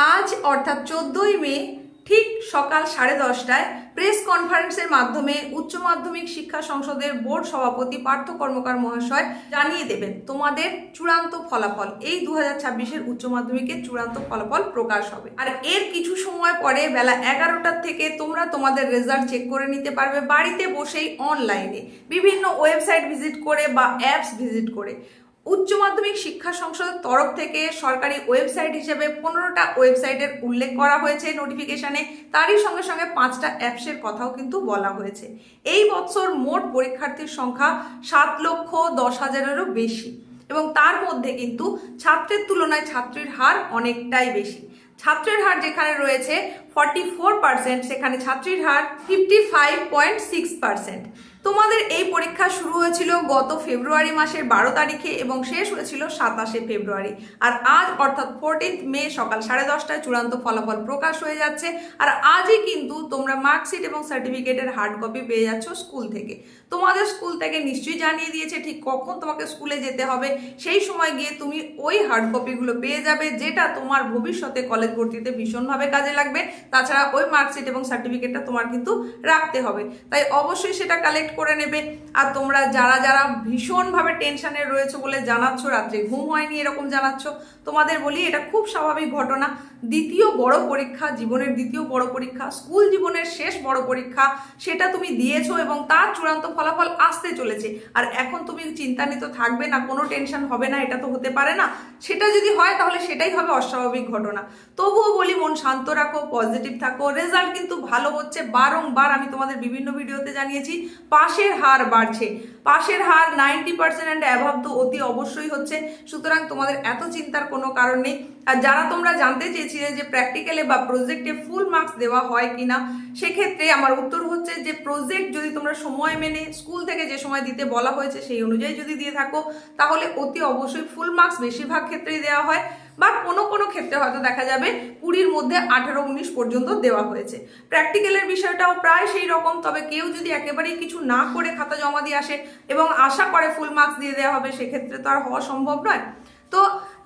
আজ অর্থাৎ 14ই মে ঠিক সকাল 10:30টায় প্রেস কনফারেন্সের মাধ্যমে উচ্চ মাধ্যমিক শিক্ষা সংসদের বোর্ড সভাপতি পার্থ কর্মকার মহাশয় জানিয়ে দেবেন তোমাদের চূড়ান্ত ফলাফল। এই 2026-এর উচ্চ মাধ্যমিকের চূড়ান্ত ফলাফল প্রকাশ হবে। আর এর কিছু সময় পরে বেলা 11টার থেকে তোমরা তোমাদের রেজাল্ট চেক করে নিতে পারবে বাড়িতে বসেই অনলাইনে, বিভিন্ন ওয়েবসাইট ভিজিট করে বা অ্যাপস ভিজিট করে। উচ্চ মাধ্যমিক শিক্ষা সংসদের তরফ থেকে সরকারি ওয়েবসাইট হিসেবে 15টা ওয়েবসাইটের উল্লেখ করা হয়েছে নোটিফিকেশনে। তারই সঙ্গে সঙ্গে 5টা অ্যাপসের কথাও কিন্তু বলা হয়েছে। এই বছর মোট পরীক্ষার্থীর সংখ্যা 7,10,000-এরও বেশি, এবং তার মধ্যে কিন্তু ছাত্রের তুলনায় ছাত্রীর হার অনেকটাই বেশি। ছাত্রের হার যেখানে রয়েছে 44%, সেখানে ছাত্রীর হার 55.6%। তোমাদের এই পরীক্ষা শুরু হয়েছিল গত ফেব্রুয়ারি মাসের 12 তারিখে এবং শেষ হয়েছিল 27শে ফেব্রুয়ারি। আর আজ অর্থাৎ 14 মে সকাল 10:30টায় চূড়ান্ত ফলাফল প্রকাশ হয়ে যাচ্ছে। আর আজই কিন্তু তোমরা মার্কশিট এবং সার্টিফিকেটের হার্ড কপি পেয়ে যাচ্ছ স্কুল থেকে। তোমাদের স্কুল থেকে নিশ্চয়ই জানিয়ে দিয়েছে ঠিক কখন তোমাকে স্কুলে যেতে হবে, সেই সময় গিয়ে তুমি ওই হার্ড কপিগুলো পেয়ে যাবে, যেটা তোমার ভবিষ্যতে কলেজ ভর্তিতে ভীষণভাবে কাজে লাগবে। তাছাড়া ওই মার্কশিট এবং সার্টিফিকেটটা তোমার কিন্তু রাখতে হবে, তাই অবশ্যই সেটা কালেক্ট করে নেবে। আর তোমরা যারা যারা ভীষণভাবে টেনশনে রয়েছে বলে জানাচ্ছ, রাত্রে ঘুম হয়নি এরকম জানাচ্ছ, তোমাদের বলি এটা খুব স্বাভাবিক ঘটনা। দ্বিতীয় বড় পরীক্ষা, জীবনের দ্বিতীয় বড় পরীক্ষা, স্কুল জীবনের শেষ বড় পরীক্ষা, সেটা তুমি দিয়েছো এবং তার চূড়ান্ত ফলাফল আসতে চলেছে। আর এখন তুমি চিন্তান্বিত থাকবে না, কোনো টেনশন হবে না, এটা তো হতে পারে না। সেটা যদি হয় তাহলে সেটাই হবে অস্বাভাবিক ঘটনা। তবুও বলি মন শান্ত রাখো, পজিটিভ থাকো। রেজাল্ট কিন্তু ভালো হচ্ছে, বারংবার আমি তোমাদের বিভিন্ন ভিডিওতে জানিয়েছি পাশের হার বাড়ছে। পাশের হার 90% অ্যান্ড অ্যাভাব তো অতি অবশ্যই হচ্ছে। সুতরাং তোমাদের এত চিন্তার কোনো কারণ নেই। আর যারা তোমরা জানতে চেয়েছিলে যে প্র্যাকটিক্যালে বা প্রজেক্টে ফুল মার্কস দেওয়া হয় কিনা, সেক্ষেত্রে আমার উত্তর হচ্ছে যে প্রজেক্ট যদি তোমরা সময় মেনে স্কুল থেকে যে সময় দিতে বলা হয়েছে সেই অনুযায়ী যদি দিয়ে থাকো তাহলে অতি অবশ্যই ফুল মার্কস বেশিরভাগ ক্ষেত্রেই দেওয়া হয়, বা কোনো কোনো ক্ষেত্রে হয়তো দেখা যাবে 20-র মধ্যে 18-19 পর্যন্ত দেওয়া হয়েছে। প্র্যাকটিক্যালের বিষয়টাও প্রায় সেই রকম, তবে কেউ যদি একেবারেই কিছু না করে খাতা জমা দিয়ে আসে এবং আশা করে ফুল মার্কস দিয়ে দেওয়া হবে, সেক্ষেত্রে তো আর হওয়া সম্ভব নয়। তো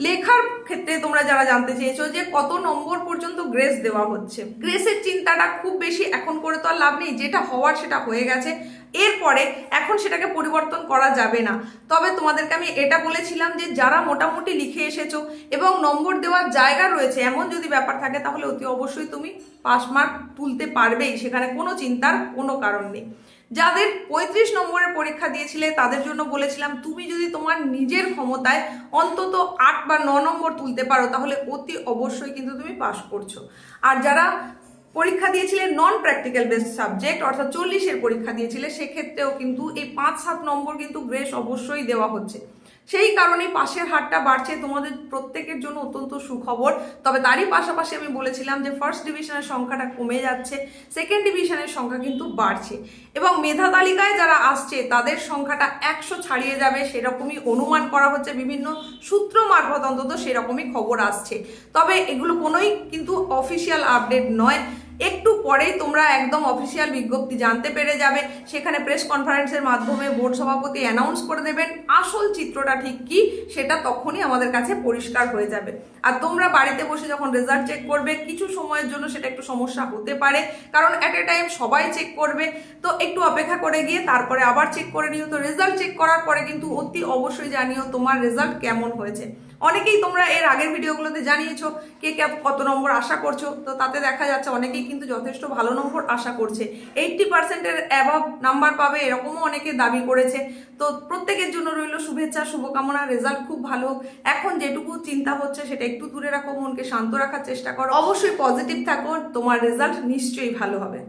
লেখার ক্ষেত্রে তোমরা যারা জানতে চেয়েছো যে কত নম্বর পর্যন্ত গ্রেস দেওয়া হচ্ছে, গ্রেসের চিন্তাটা খুব বেশি এখন করে তো আর লাভ নেই। যেটা হওয়ার সেটা হয়ে গেছে, এরপরে এখন সেটাকে পরিবর্তন করা যাবে না। তবে তোমাদেরকে আমি এটা বলেছিলাম যে যারা মোটামুটি লিখে এসেছো এবং নম্বর দেওয়ার জায়গা রয়েছে এমন যদি ব্যাপার থাকে তাহলে অতি অবশ্যই তুমি পাস মার্ক তুলতে পারবেই, সেখানে কোনো চিন্তার কোনো কারণ নেই। যাদের 35 নম্বরের পরীক্ষা দিয়েছিলে তাদের জন্য বলেছিলাম তুমি যদি তোমার নিজের ক্ষমতায় অন্তত 8 বা 9 নম্বর তুলতে পারো তাহলে অতি অবশ্যই কিন্তু তুমি পাস করছো। আর যারা পরীক্ষা দিয়েছিলে নন প্র্যাকটিক্যাল বেসড সাবজেক্ট অর্থাৎ 40-এর পরীক্ষা দিয়েছিলে, সেক্ষেত্রেও কিন্তু এই 5-7 নম্বর কিন্তু গ্রেস অবশ্যই দেওয়া হচ্ছে। সেই কারণেই পাশের হারটা বাড়ছে, তোমাদের প্রত্যেকের জন্য অত্যন্ত সুখবর। তবে তারই পাশাপাশি আমি বলেছিলাম যে ফার্স্ট ডিভিশনের সংখ্যাটা কমে যাচ্ছে, সেকেন্ড ডিভিশনের সংখ্যা কিন্তু বাড়ছে, এবং মেধা তালিকায় যারা আসছে তাদের সংখ্যাটা 100 ছাড়িয়ে যাবে সেরকমই অনুমান করা হচ্ছে। বিভিন্ন সূত্র মারফত অন্তত সেরকমই খবর আসছে, তবে এগুলো কোনোই কিন্তু অফিসিয়াল আপডেট নয়। একটু পরেই তোমরা একদম অফিসিয়াল বিজ্ঞপ্তি জানতে পেরে যাবে, সেখানে প্রেস কনফারেন্সের মাধ্যমে বোর্ড সভাপতি অ্যানাউন্স করে দেবেন আসল চিত্রটা ঠিক কি, সেটা তখনই আমাদের কাছে পরিষ্কার হয়ে যাবে। আর তোমরা বাড়িতে বসে যখন রেজাল্ট চেক করবে কিছু সময়ের জন্য সেটা একটু সমস্যা হতে পারে, কারণ অ্যাট এ টাইম সবাই চেক করবে, তো একটু অপেক্ষা করে গিয়ে তারপরে আবার চেক করে নিও। তো রেজাল্ট চেক করার পরে কিন্তু অতি অবশ্যই জানিও তোমার রেজাল্ট কেমন হয়েছে। অনেকেই তোমরা এর আগের ভিডিওগুলোতে জানিয়েছো কে কত নম্বর আশা করছো, তো তাতে দেখা যাচ্ছে অনেকেই কিন্তু যথেষ্ট ভালো নম্বর আশা করছে, 80%-এর অ্যাবভ নাম্বার পাবে এরকমও অনেকে দাবি করেছে। তো প্রত্যেকের জন্য রইল শুভেচ্ছা, শুভকামনা, রেজাল্ট খুব ভালো হোক। এখন যেটুকু চিন্তা হচ্ছে সেটা একটু দূরে রাখো, মনকে শান্ত রাখার চেষ্টা করো, অবশ্যই পজিটিভ থাকো, তোমার রেজাল্ট নিশ্চয়ই ভালো হবে।